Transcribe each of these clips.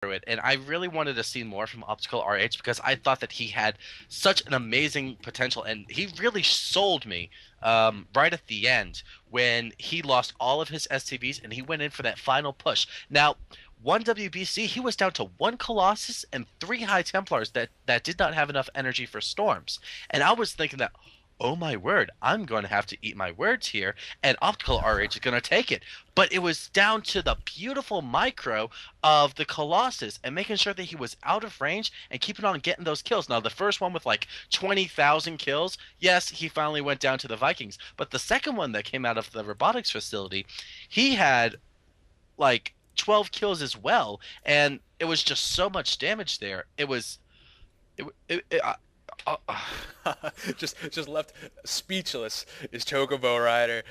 through it, and I really wanted to see more from Opticalrh because I thought that he had such an amazing potential, and he really sold me right at the end when he lost all of his SCVs and he went in for that final push. Now, one WBC, he was down to one Colossus and three High Templars that did not have enough energy for storms, and I was thinking that. Oh my word, I'm going to have to eat my words here, and Opticalrh is going to take it. But it was down to the beautiful micro of the Colossus and making sure that he was out of range and keeping on getting those kills. Now, the first one with like 20,000 kills, yes, he finally went down to the Vikings. But the second one that came out of the robotics facility, he had like 12 kills as well. And it was just so much damage there. It was. Uh, Just left speechless is Chocobo Rider.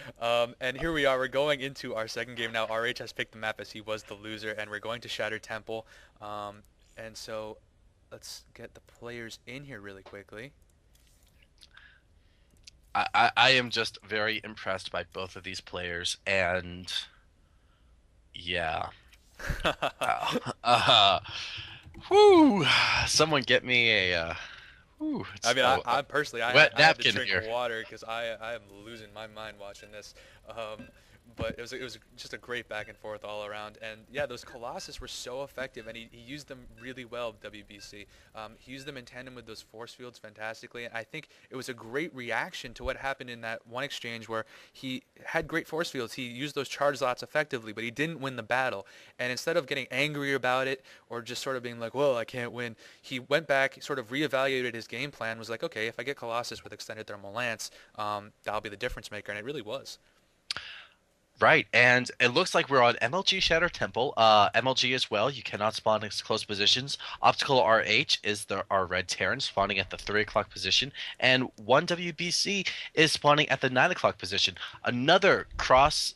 And here we are. We're going into our second game now. RH has picked the map as he was the loser, and we're going to Shattered Temple. And so let's get the players in here really quickly. I am just very impressed by both of these players. And yeah. Uh, whoo! Someone get me a. Whew, I it's mean, a I personally, wet I had to napkin drink here. water because I am losing my mind watching this. Um, but it was just a great back and forth all around. And yeah, those Colossus were so effective, and he used them really well, WBC. He used them in tandem with those force fields fantastically. And I think it was a great reaction to what happened in that one exchange where he had great force fields. He used those charge slots effectively, but he didn't win the battle. And instead of getting angry about it or just sort of being like, well, I can't win, he went back, sort of reevaluated his game plan, was like, okay, if I get Colossus with extended thermal lance, that'll be the difference maker, and it really was. Right, and it looks like we're on MLG Shatter Temple. MLG as well. You cannot spawn in close positions. Opticalrh is our red Terran spawning at the 3 o'clock position, and one WBC is spawning at the 9 o'clock position. Another cross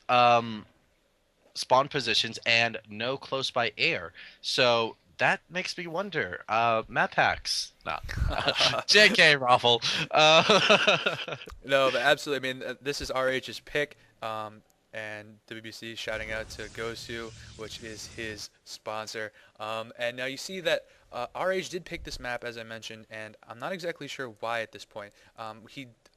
spawn positions and no close by air. So that makes me wonder. Map hacks. No. JK Raffle. Uh, No, but absolutely. I mean, this is RH's pick, and WBC shouting out to Gosu, which is his sponsor. And now you see that RH did pick this map, as I mentioned, and I'm not exactly sure why at this point.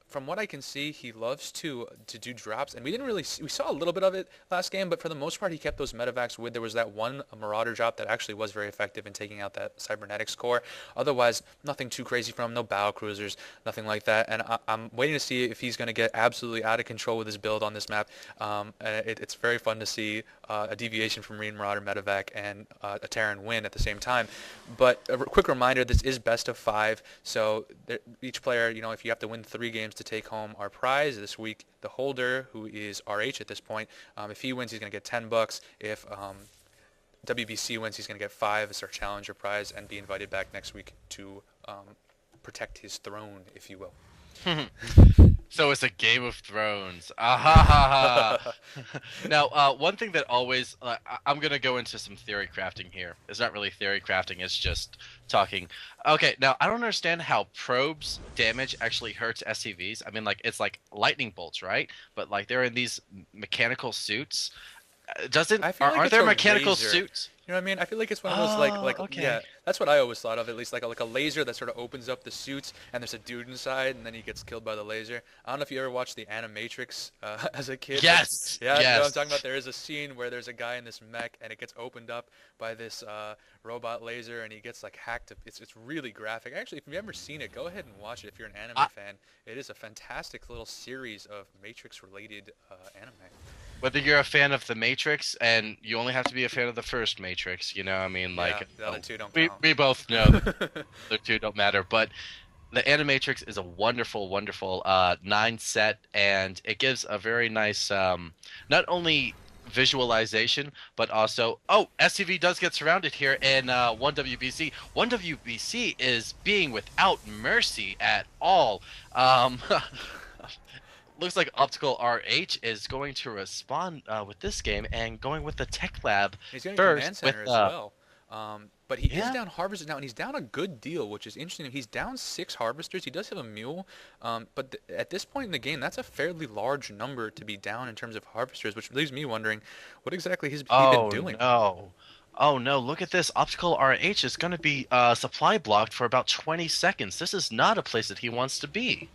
From what I can see, he loves to do drops, and we didn't really we saw a little bit of it last game, but for the most part, he kept those medevacs with. There was that one Marauder drop that actually was very effective in taking out that cybernetics core. Otherwise, nothing too crazy from him. No battle cruisers, nothing like that. And I'm waiting to see if he's going to get absolutely out of control with his build on this map. It's very fun to see a deviation from Marine Marauder medevac and a Terran win at the same time. But a quick reminder: this is best of 5, so each player, if you have to win 3 games to take home our prize this week, the holder, who is RH at this point, if he wins, he's going to get $10. If WBC wins, he's going to get 5 as our challenger prize and be invited back next week to protect his throne, if you will. So it's a Game of Thrones. Ah ha ha ha. Now, one thing that always I'm gonna go into some theory crafting here. It's not really theory crafting. It's just talking. Okay, now I don't understand how probes damage actually hurts SCVs. I mean, like it's like lightning bolts, right? But like they're in these mechanical suits. Doesn't I feel like aren't it's there a mechanical laser. suits? You know what I mean? I feel like it's one of those Oh, yeah, okay. that's what I always thought of, at least like a laser that sort of opens up the suits and there's a dude inside and then he gets killed by the laser. I don't know if you ever watched the Animatrix as a kid, but Yes, yeah, you know what I'm yes. talking about. There is a scene where there's a guy in this mech and it gets opened up by this robot laser and he gets like hacked. It's really graphic. Actually, if you've ever seen it, go ahead and watch it if you're an anime I, fan. It is a fantastic little series of Matrix related anime. Whether you're a fan of the Matrix, and you only have to be a fan of the first Matrix, I mean, Yeah, like, the other two don't we count. we both know that the other two don't matter, but the Animatrix is a wonderful, wonderful 9 set, and it gives a very nice, not only visualization, but also, oh, SCV does get surrounded here in one WBC. One WBC is being without mercy at all. Um, looks like Opticalrh is going to respond with this game and going with the Tech Lab He's getting first command with center as well. But he is yeah. down harvesters now, and he's down a good deal, which is interesting. He's down 6 harvesters. He does have a mule, but at this point in the game, that's a fairly large number to be down in terms of harvesters, which leaves me wondering what exactly he's he been Oh doing. no. Oh no, look at this. Optical RH is going to be supply blocked for about 20 seconds. This is not a place that he wants to be.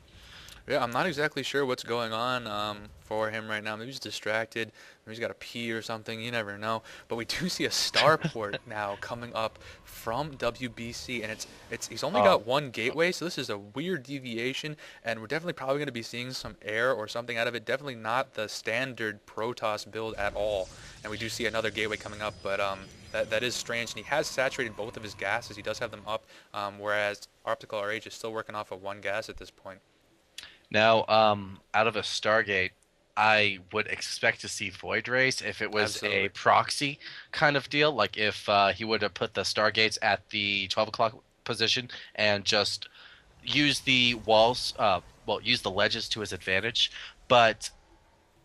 Yeah, I'm not exactly sure what's going on for him right now. Maybe he's distracted. Maybe he's got a pee or something. You never know. But we do see a starport now coming up from WBC, and it's he's only Oh, got one gateway, so this is a weird deviation, and we're definitely probably going to be seeing some air or something out of it. Definitely not the standard Protoss build at all. And we do see another gateway coming up, but that is strange. And he has saturated both of his gases. He does have them up, whereas Optical RH is still working off of one gas at this point. now, out of a Stargate, I would expect to see Void Rays if it was a Absolutely. proxy kind of deal. Like if he would have put the Stargates at the 12 o'clock position and just use the walls, well, use the ledges to his advantage. But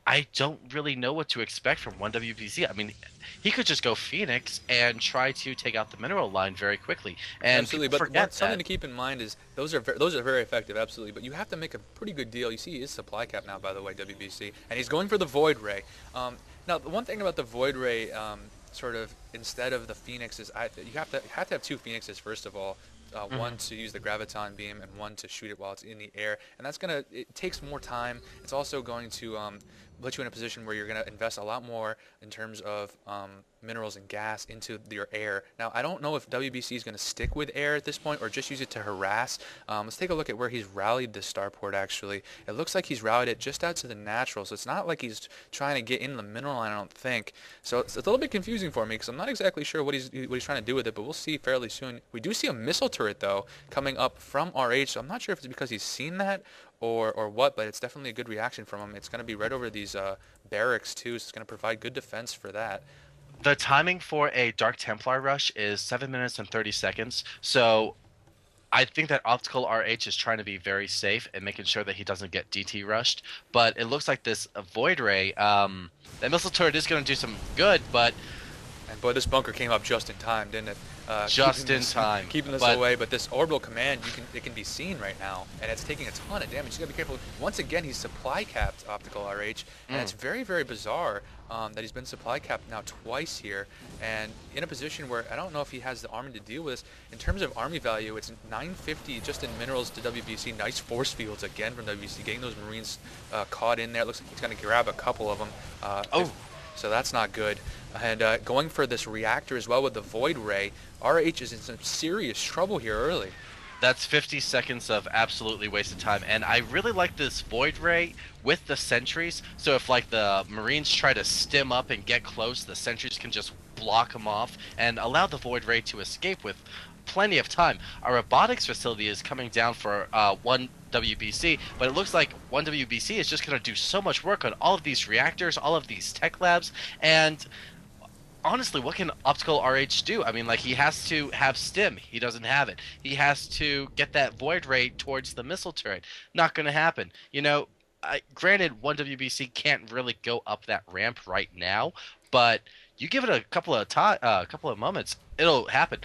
I don't really know what to expect from 1WBC. I mean, he could just go Phoenix and try to take out the mineral line very quickly. And Absolutely, people but one forget something that. to keep in mind is those are very effective, absolutely. But you have to make a pretty good deal. You see, he is supply cap now, by the way, WBC, and he's going for the Void Ray. Now, the one thing about the Void Ray, sort of instead of the Phoenix is you have to have two Phoenixes first of all. One Mhm. to use the graviton beam and one to shoot it while it's in the air, and it takes more time. It's also going to put you in a position where you're going to invest a lot more in terms of minerals and gas into your air. Now, I don't know if WBC is going to stick with air at this point or just use it to harass. Let's take a look at where he's rallied this starport, actually. It looks like he's rallied it just out to the natural, so it's not like he's trying to get in the mineral line, I don't think. So it's a little bit confusing for me because I'm not exactly sure what he's trying to do with it, but we'll see fairly soon. We do see a missile turret, though, coming up from RH, so I'm not sure if it's because he's seen that or what, but it's definitely a good reaction from him. It's going to be right over these barracks, too, so it's going to provide good defense for that. The timing for a Dark Templar rush is 7 minutes and 30 seconds. So I think that Optical RH is trying to be very safe and making sure that he doesn't get DT rushed. But it looks like this Void Ray, that missile turret is going to do some good, but And boy, this bunker came up just in time, didn't it? just in time. Keeping this But away, but this orbital command, it can be seen right now, and it's taking a ton of damage. You gotta be careful. Once again, he's supply capped Optical RH, and mm, it's very, very bizarre that he's been supply capped now twice here, and in a position where I don't know if he has the army to deal with this. In terms of army value, it's 950 just in minerals to WBC. Nice force fields again from WBC, getting those Marines caught in there. It looks like he's gonna grab a couple of them. oh, So that's not good. And going for this reactor as well with the Void Ray, RH is in some serious trouble here early. that's 50 seconds of absolutely wasted time. And I really like this Void Ray with the sentries. So if like the Marines try to stim up and get close, the sentries can just block them off and allow the Void Ray to escape with plenty of time. Our robotics facility is coming down for 1WBC, but it looks like 1WBC is just going to do so much work on all of these reactors, all of these tech labs, and honestly, what can Optical RH do? I mean, like, he has to have stim. He doesn't have it. He has to get that void ray towards the missile turret. Not going to happen. Granted, 1WBC can't really go up that ramp right now, but you give it a couple of moments, it'll happen.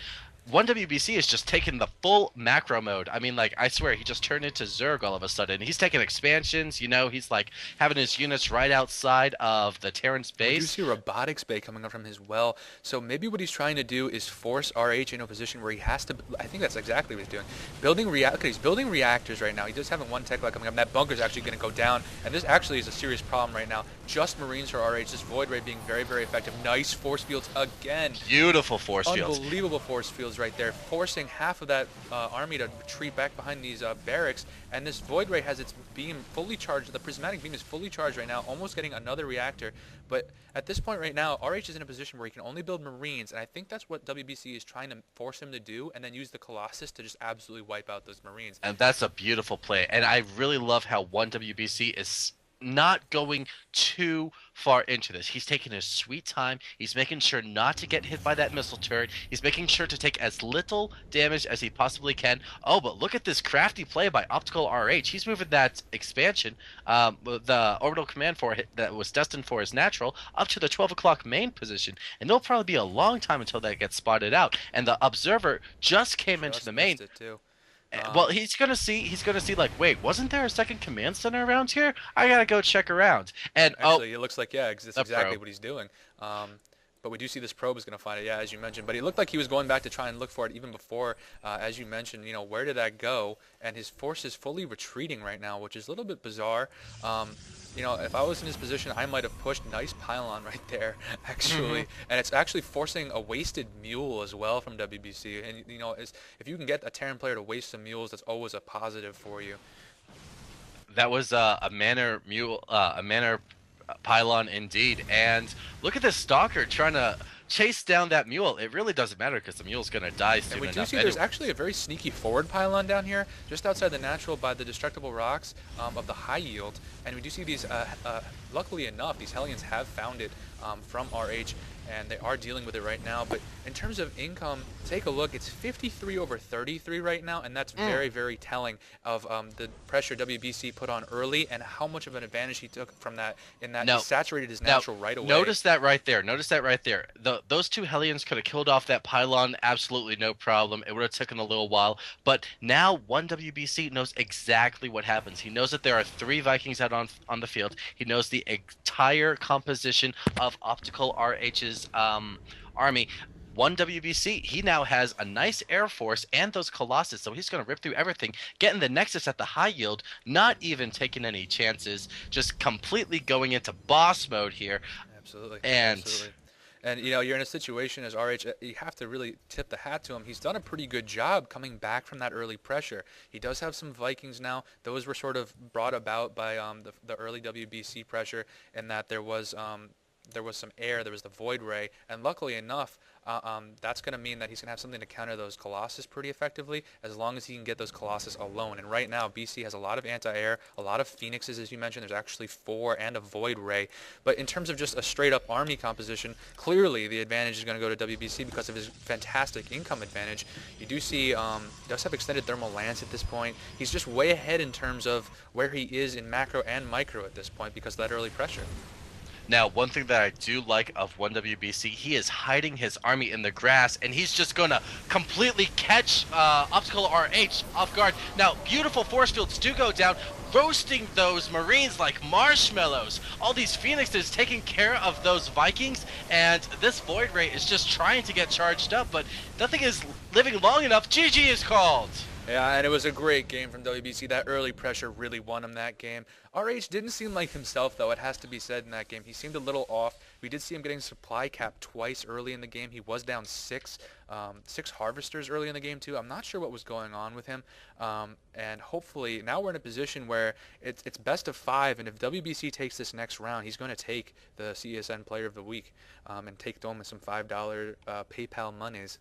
1WBC is just taking the full macro mode. I mean, like, I swear, he just turned into Zerg all of a sudden. He's taking expansions, he's like having his units right outside of the Terran's And we do base. see a robotics bay coming up from his well. So maybe what he's trying to do is force RH into a position where he has to. I think that's exactly what he's doing. He's building reactors right now. He does have one tech lab coming up. And that bunker is actually going to go down. And this actually is a serious problem right now. Just Marines for RH. This Void Ray being very, very effective. Nice force fields again. Beautiful force fields. Unbelievable force fields right there, forcing half of that army to retreat back behind these barracks. And this Void Ray has its beam fully charged. The prismatic beam is fully charged right now, almost getting another reactor. But at this point right now, RH is in a position where he can only build Marines, and I think that's what WBC is trying to force him to do, and then use the Colossus to just absolutely wipe out those Marines. And that's a beautiful play. And I really love how 1WBC is not going too far into this. He's taking his sweet time. He's making sure not to get hit by that missile turret. He's making sure to take as little damage as he possibly can. Oh, but look at this crafty play by Optical RH. He's moving that expansion, the orbital command for it that was destined for his natural, up to the 12 o'clock main position. And it'll probably be a long time until that gets spotted out. And the observer just came into the Just main. missed it too. Well, Um, he's gonna see like, wait, wasn't there a second command center around here? I gotta go check around. And oh, Actually, it looks like, yeah, that's the exactly pro. what he's doing. Um, But we do see this probe is going to find it, yeah, as you mentioned. But it looked like he was going back to try and look for it even before, as you mentioned. Where did that go? And his force is fully retreating right now, which is a little bit bizarre. If I was in his position, I might have pushed. Nice pylon right there, Hmm. actually. And it's actually forcing a wasted mule as well from WBC. And, if you can get a Terran player to waste some mules, that's always a positive for you. That was a manor mule, a manor pylon indeed. And look at this stalker trying to chase down that mule. It really doesn't matter because the mule's gonna die And soon we do enough, see there's actually anyways. a very sneaky forward pylon down here, just outside the natural by the destructible rocks of the high yield. And we do see these, luckily enough, these Hellions have found it from RH, and they are dealing with it right now. But in terms of income, take a look. It's 53 over 33 right now, and that's Mm. very, very telling of the pressure WBC put on early and how much of an advantage he took from that, in that he No, saturated his now, natural right away. notice that right there. Notice that right there. Those two Hellions could have killed off that pylon absolutely no problem. It would have taken a little while. But now one WBC knows exactly what happens. He knows that there are three Vikings out on the field. He knows the entire composition of Optical RH's army. One WBC, he now has a nice air force and those Colossus, so he's going to rip through everything, getting the Nexus at the high yield, not even taking any chances, just completely going into boss mode here. Absolutely, And absolutely. And you're in a situation as RH, you have to really tip the hat to him. He's done a pretty good job coming back from that early pressure. He does have some Vikings now. Those were sort of brought about by the early WBC pressure, in that there was some air, there was the void ray, and luckily enough, that's going to mean that he's going to have something to counter those Colossus pretty effectively, as long as he can get those Colossus alone. And right now, BC has a lot of anti-air, a lot of Phoenixes, as you mentioned. There's actually 4 and a void ray. But in terms of just a straight-up army composition, clearly the advantage is going to go to WBC because of his fantastic income advantage. You do see he does have extended thermal lance at this point. He's just way ahead in terms of where he is in macro and micro at this point because of that early pressure. now, one thing that I do like of 1WBC, he is hiding his army in the grass, and he's just gonna completely catch Optical RH off guard. Now, beautiful force fields do go down, roasting those Marines like marshmallows. All these Phoenixes taking care of those Vikings, and this Void Ray is just trying to get charged up, but nothing is living long enough. GG is called. Yeah, and it was a great game from WBC. That early pressure really won him that game. RH didn't seem like himself, though, it has to be said in that game. He seemed a little off. We did see him getting supply cap twice early in the game. He was down six harvesters early in the game, too. I'm not sure what was going on with him. And hopefully, now we're in a position where it's best of 5, and if WBC takes this next round, he's going to take the CESN Player of the Week and take home some $5 PayPal monies.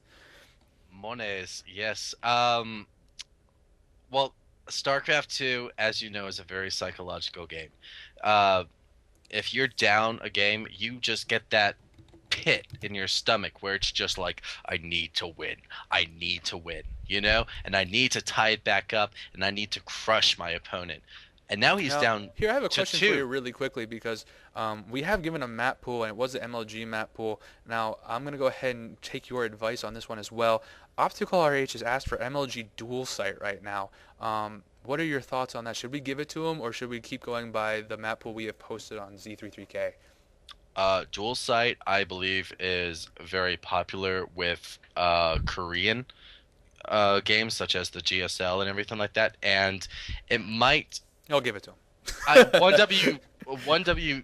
Mones, yes. Well, StarCraft 2, as you know, is a very psychological game. Uh, if you're down a game, you just get that pit in your stomach where it's just like, I need to win. I need to win, And I need to tie it back up, and I need to crush my opponent. And now he's Now, down here I have a to question for you two. really quickly because we have given a map pool and it was the MLG map pool. Now, I'm going to go ahead and take your advice on this one as well. Optical RH has asked for MLG dual site right now. What are your thoughts on that? Should we give it to him or should we keep going by the map pool we have posted on Z33K? Dual Sight, I believe, is very popular with Korean games such as the GSL and everything like that, and it might I'll give it to I him. one W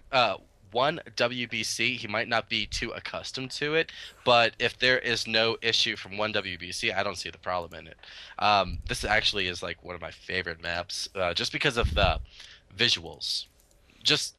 one WBC, he might not be too accustomed to it, but if there is no issue from one WBC, I don't see the problem in it. This actually is like one of my favorite maps, just because of the visuals. Just